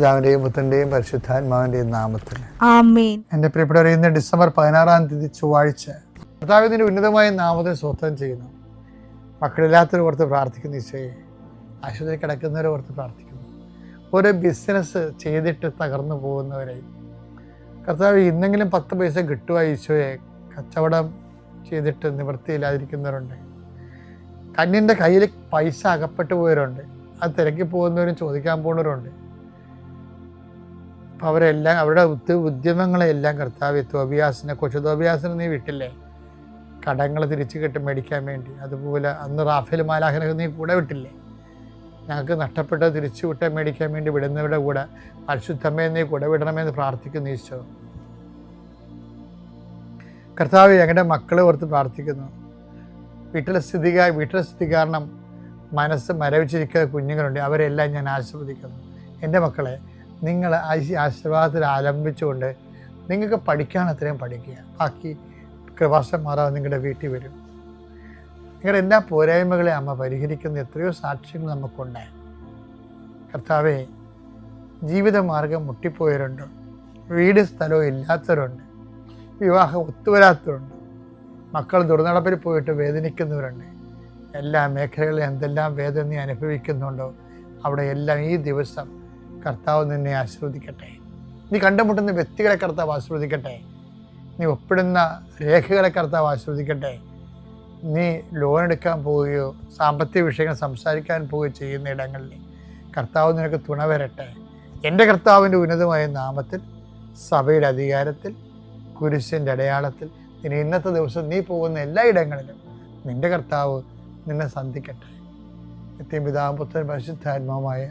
പിതാവിന്റെയും പുത്രന്റെയും പരിശുദ്ധാത്മാവിന്റെയും നാമത്തിൽ ആമേൻ. എൻ്റെ പ്രിയപ്പെട്ടവരെ, ഇന്ന് ഡിസംബർ 16 ചൊവ്വാഴ്ച. കർത്താവിന്റെ ഉന്നതമായ നാമത്തെ സ്വസ്ഥം ചെയ്യുന്നു. മക്കളില്ലാത്തവരെ ഓർത്ത് പ്രാർത്ഥിക്കുന്നു. ഈശോയെ, ആശുപത്രി കിടക്കുന്നവരെ ഓർത്ത് പ്രാർത്ഥിക്കുന്നു. ഓരോ ബിസിനസ് ചെയ്തിട്ട് തകർന്നു പോകുന്നവരെ കർത്താവ് ഇന്നെങ്കിലും 10 പൈസ കിട്ടുക. ഈശോയെ, കച്ചവടം ചെയ്തിട്ട് നിവൃത്തിയില്ലാതിരിക്കുന്നവരുണ്ട്. കന്യൻ്റെ കയ്യിൽ പൈസ അകപ്പെട്ടു പോയവരുണ്ട്. അത് തിരക്കി പോകുന്നവരും ചോദിക്കാൻ പോകുന്നവരുണ്ട്. അപ്പം അവരെല്ലാം അവരുടെ ഉദ്യമങ്ങളെല്ലാം കർത്താവ് കൊച്ചു തോബിയാസിനെ നീ വിട്ടില്ലേ, കടങ്ങൾ തിരിച്ചു കിട്ടി മേടിക്കാൻ വേണ്ടി. അതുപോലെ അന്ന് റാഫേൽ മാലാഖനൊക്കെ നീ കൂടെ വിട്ടില്ലേ, ഞങ്ങൾക്ക് നഷ്ടപ്പെട്ടത് തിരിച്ചു വിട്ടാൽ മേടിക്കാൻ വേണ്ടി വിടുന്നവരുടെ കൂടെ പരിശുദ്ധമേ നീ കൂടെ വിടണമെന്ന് പ്രാർത്ഥിക്കുന്നു. ഈശോ കർത്താവ്, ഞങ്ങളുടെ മക്കളെ ഓർത്ത് പ്രാർത്ഥിക്കുന്നു. വീട്ടിലെ സ്ഥിതി കാരണം മനസ്സ് മരവിച്ചിരിക്കുന്ന കുഞ്ഞുങ്ങളുണ്ട്. അവരെല്ലാം ഞാൻ ആശീർവദിക്കുന്നു. എൻ്റെ മക്കളെ, നിങ്ങൾ ആശീർവാദത്തിൽ ആലംബിച്ചുകൊണ്ട് നിങ്ങൾക്ക് പഠിക്കാൻ അത്രയും പഠിക്കുക. ബാക്കി കൃപാസന്മാരാവ് നിങ്ങളുടെ വീട്ടിൽ വരും. നിങ്ങളുടെ എല്ലാ പോരായ്മകളെ അമ്മ പരിഹരിക്കുന്ന എത്രയോ സാക്ഷ്യങ്ങൾ നമുക്കുണ്ട്. കർത്താവെ, ജീവിതമാർഗം മുട്ടിപ്പോയവരുണ്ട്, വീട് സ്ഥലവും ഇല്ലാത്തവരുണ്ട്, വിവാഹം ഒത്തുവരാത്തവരുണ്ട്, മക്കൾ ദുർനടപ്പിൽ പോയിട്ട് വേദനിക്കുന്നവരുണ്ട്. എല്ലാ മേഖലകളിലും എന്തെല്ലാം വേദന നീ അനുഭവിക്കുന്നുണ്ടോ അവിടെ എല്ലാം ഈ ദിവസം കർത്താവ് നിന്നെ ആശീർവദിക്കട്ടെ. നീ കണ്ടുമുട്ടുന്ന വ്യക്തികളെ കർത്താവ് ആശീർവദിക്കട്ടെ. നീ ഒപ്പിടുന്ന രേഖകളെ കർത്താവ് ആശീർവദിക്കട്ടെ. നീ ലോൺ എടുക്കാൻ പോവുകയോ സാമ്പത്തിക വിഷയങ്ങൾ സംസാരിക്കാൻ പോവുകയോ ചെയ്യുന്ന ഇടങ്ങളിൽ കർത്താവ് നിനക്ക് തുണ വരട്ടെ. എൻ്റെ കർത്താവിൻ്റെ ഉന്നതമായ നാമത്തിൽ, സഭയുടെ അധികാരത്തിൽ, കുരിശിൻ്റെ അടയാളത്തിൽ ഇനി ഇന്നത്തെ ദിവസം നീ പോകുന്ന എല്ലാ ഇടങ്ങളിലും നിൻ്റെ കർത്താവ് നിന്നെ സന്ധിക്കട്ടെ. നിത്യം പിതാവും പുത്രനും പരിശുദ്ധാത്മാവുമായ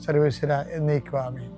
സർവേശ്വര എന്നേക്കും ആമേൻ.